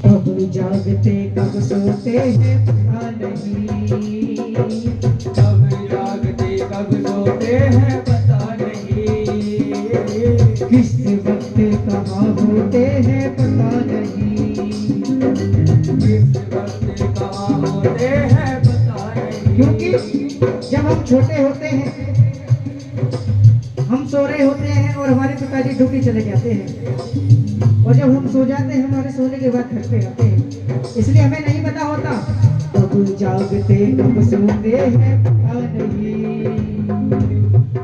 कब जागते कब सोते हैं पता नहीं, कब जागते कब सोते हैं पता नहीं, किस वक्त कहाँ होते हैं पता नहीं, किस वक्त कहाँ होते हैं पता नहीं। क्योंकि जब हम छोटे होते हैं हम सो रहे होते हैं और हमारे पिताजी ड्यूटी चले जाते हैं, और जब हम सो जाते हैं हमारे सोने के बाद घर पे आते हैं, इसलिए हमें नहीं पता होता कब जागते कब सोते हैं पता नहीं,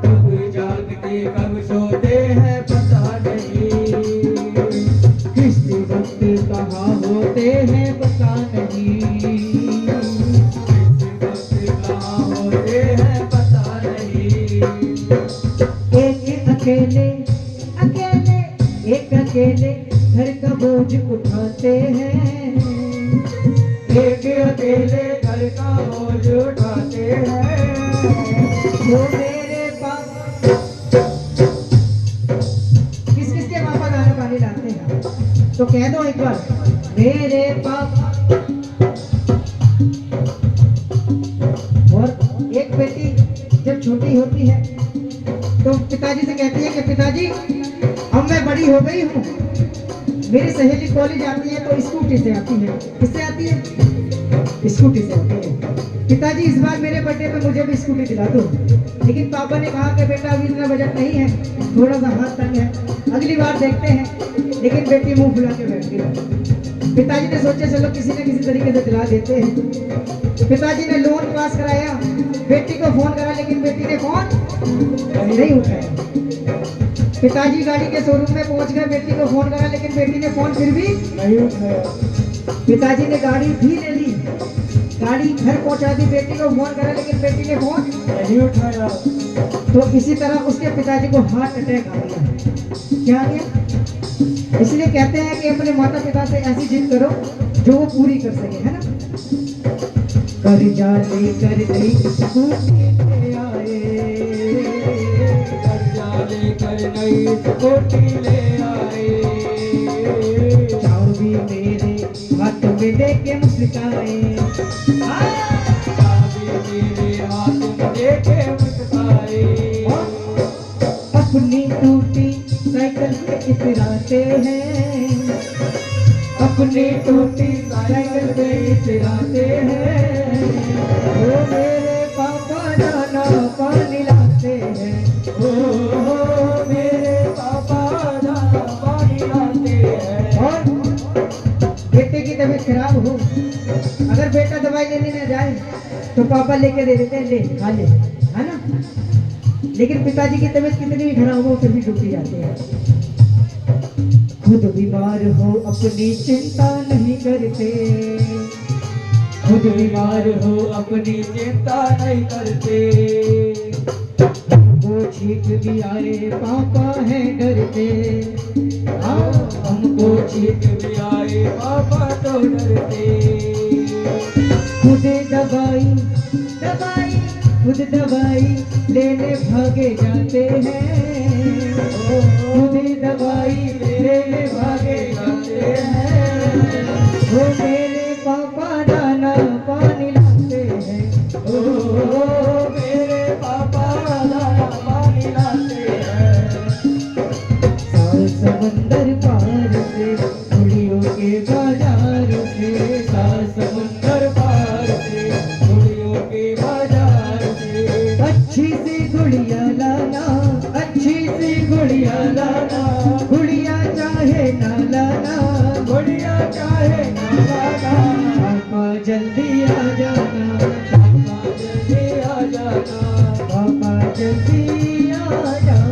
कब जागते कब सोते हैं पता नहीं, किस वक्त कहाँ होते हैं पता नहीं, किस वक्त कहाँ होते हैं पता नहीं। एक अकेले अकेले एक अकेले घर का बोझ उठाते हैं, एक अकेले घर का बोझ उठाते हैं, वो मेरे पापा किस किस के पापा दाना पानी लाते हैं, तो कह दो एक बार मेरे पापा। और एक बेटी जब छोटी होती है तो पिताजी से कहती है कि पिताजी अब मैं बड़ी हो गई हूँ, मेरी सहेली कॉलेज आती है तो स्कूटी से आती है, किससे आती है, स्कूटी से आती है, पिताजी इस बार मेरे बर्थडे पे मुझे भी स्कूटी दिला दो, लेकिन पापा ने कहा कि बेटा अभी इतना बजट नहीं है, थोड़ा सा हाथ तंग है, अगली बार देखते हैं, लेकिन बेटी मुंह फुला के बैठ गई। पिताजी ने सोचा चलो किसी न किसी तरीके से दिला देते हैं, पिताजी ने लोन पास कराया, बेटी को फोन करा लेकिन बेटी ने फोन नहीं उठाया, पिताजी गाड़ी के शोरूम में पहुंच गए, बेटी को फोन करा लेकिन बेटी ने फोन फिर भी नहीं उठाया, पिताजी ने गाड़ी भी ले ली, गाड़ी घर पहुंचा दी, बेटी को फोन करा लेकिन बेटी ने फोन नहीं उठाया। तो इसी तरह उसके पिताजी को हार्ट अटैक आ गया। क्या आ गया? इसलिए कहते हैं कि अपने माता पिता से ऐसी जिद करो जो वो पूरी कर सके, है ना। कर्जा लेकर नई स्कूटी ले आए, कर्जा लेकर नई स्कूटी ले आए, चाबी मेरे हाथ में लेके मुस्काए, चाबी मेरे हाथ में देके मुस्काए, अपनी टूटी साइकिल पे इतराते हैं, अपनी टूटी साइकिल पे इतराते हैं, वो मेरे पापा दाना पानी लाते हैं, ओ मेरे पापा दाना पानी लाते हैं। और बेटे की तबीयत खराब हो, अगर बेटा दवाई लेने न जाए तो पापा लेके दे देते हैं, ले खा ले, है ना। लेकिन पिताजी की तबीयत कितनी भी खराब हो फिर भी डूबी जाते हैं। खुद बीमार हो अपनी चिंता नहीं करते, खुद बीमार हो अपनी चिंता नहीं करते, वो छींक भी आए पापा है डरते, हमको छींक भी आए पापा तो डरते, खुद दवाई दवाई खुद दवाई लेने भागे जाते हैं, खुद दवाई लेने भागे जाते हैं, वो मेरे पापा दाना पानी लाते हैं, ओ मेरे पापा दाना पानी लाते हैं। साल समंदर पार से गुड़ियों के बाजार से, साल समुंदर पार से गुड़ियों के बाजार से, अच्छी सी गुड़िया लाना, अच्छी सी गुड़िया लाना, गुड़िया चाहे ना लाना, गुड़िया चाहे ना लाना, पापा जल्दी आ जाना, पापा जल्दी आ जाना, पापा जल्दी आ जाना।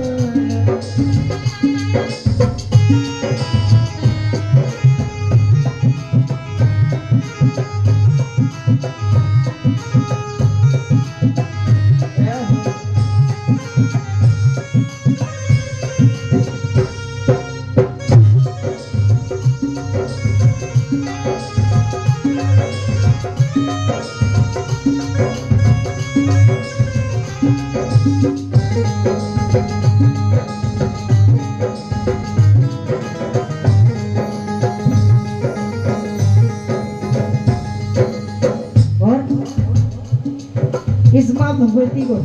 माँ भगवती को,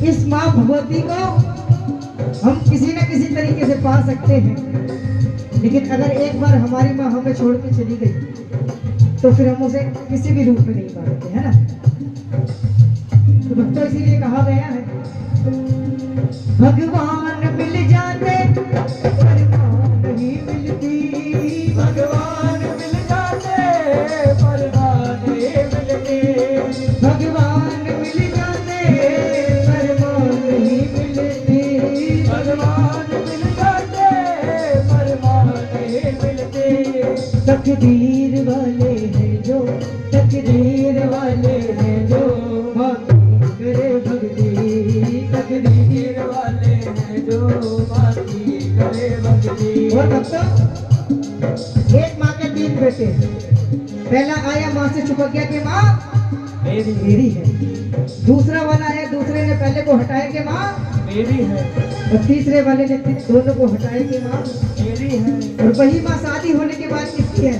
इस माँ भगवती को हम किसी न किसी तरीके से पा सकते हैं, लेकिन अगर एक बार हमारी माँ हमें छोड़ के चली गई तो फिर हम उसे किसी भी रूप में नहीं पा सकते, है ना। तो भक्तों इसीलिए कहा गया है भगवान मिल जाते पर माँ नहीं मिलती, भगवान मिल जाते पर माँ नहीं मिलती, भगवान मिल जाते पर माँ नहीं मिलती, भगवान मिल जाते पर माँ नहीं मिलती। तकदीर वाले हैं जो, तकदीर वाले हैं जो माँ की करे भक्ति, तकदीर वाले हैं जो माँ की करे भक्ति। और भक्तों एक माँ के 3 बेटे, पहला आया माँ से छुपक गया कि माँ मेरी है, दूसरा वाला आया, दूसरे ने पहले को हटाया कि माँ मेरी है, और तीसरे वाले ने दोनों को हटाया कि माँ मेरी है, और वही माँ शादी होने के बाद किसकी है,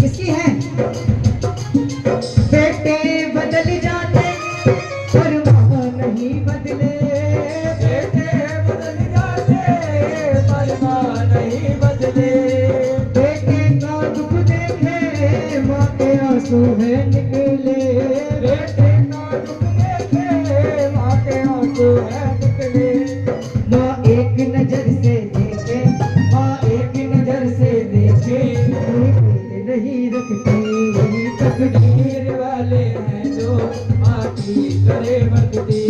किसकी है। बेटे बदल जाते पर माँ नहीं बदले, बेटे बदल जाते पर माँ नहीं बदले, बेटे का दुख देखे माँ के आंसू है निकले, बेटे का दुख देखे माँ के आंसू है निकले। माँ एक नजर से देखे, माँ एक नजर से देखे कोई भेद नहीं रखती, तकदीर वाले हैं जो माँ की करे भक्ति।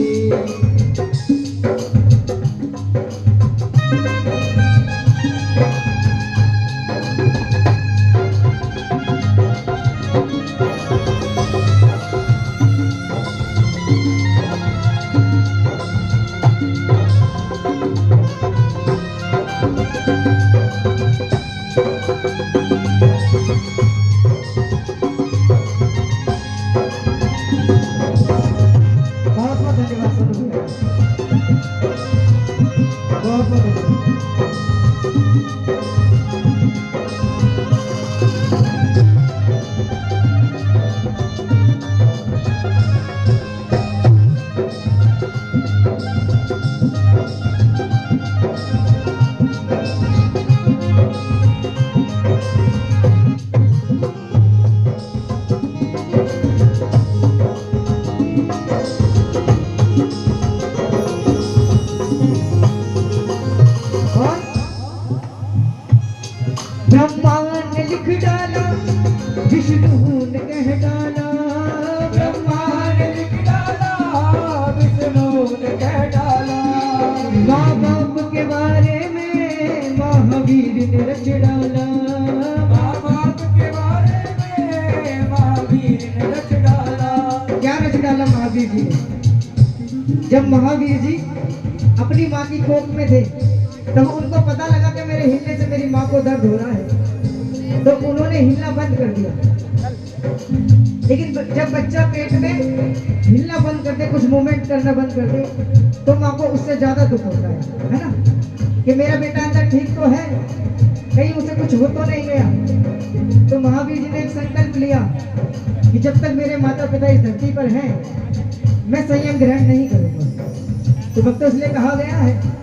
बहुत बहुत धन्यवाद सोनू भैया, बहुत बहुत धन्यवाद। और ब्रह्मा ने लिख डाला, विष्णु ने कह डाला, ब्रह्मा ने लिख डाला, विष्णु ने कह डाला, माँ बाप के बारे में महावीर ने रच डाला, माँ बाप के बारे में महावीर ने रच डाला। क्या रच डाला महावीर जी ने। जब महावीर जी अपनी माँ की कोख में थे तब उनको पता लगा कि मेरे हिलने से मेरी माँ को दर्द हो रहा है, तो उन्होंने हिलना बंद कर दिया। लेकिन जब बच्चा पेट में हिलना बंद कर दे, कुछ मूवमेंट करना बंद कर दे, तो माँ को उससे ज्यादा दुख होता है ना, कि मेरा बेटा अंदर ठीक तो है, कहीं उसे कुछ हो तो नहीं गया। तो महावीर जी ने एक संकल्प लिया कि जब तक मेरे माता पिता इस धरती पर हैं मैं संयम ग्रहण नहीं करूंगा। तो भक्तों इसलिए कहा गया है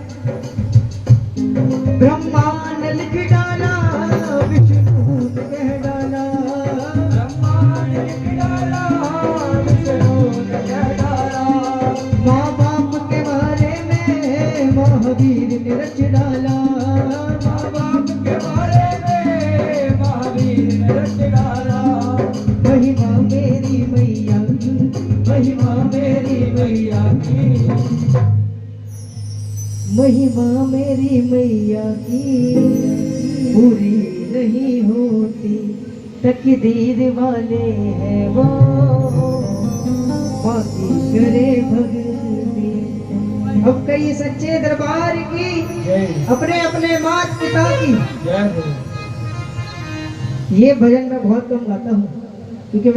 ब्रह्मा ने लिख डाला, विष्णु ने कह डाला, ब्रह्मा ने लिख डाला, विष्णु ने कह डाला, माँ बाप के बारे में महावीर ने रच डाला, माँ बाप के बारे में महावीर ने रच डाला। महिमा मेरी मैया की, महिमा मेरी मैया की, महिमा मेरी मैया की पूरी नहीं होती, तकदीर वाले हैं वो बाकी करे भक्ति। अब कई सच्चे दरबार की जय अपने अपने माता पिता की। जय हो। ये भजन मैं बहुत कम गाता हूँ क्योंकि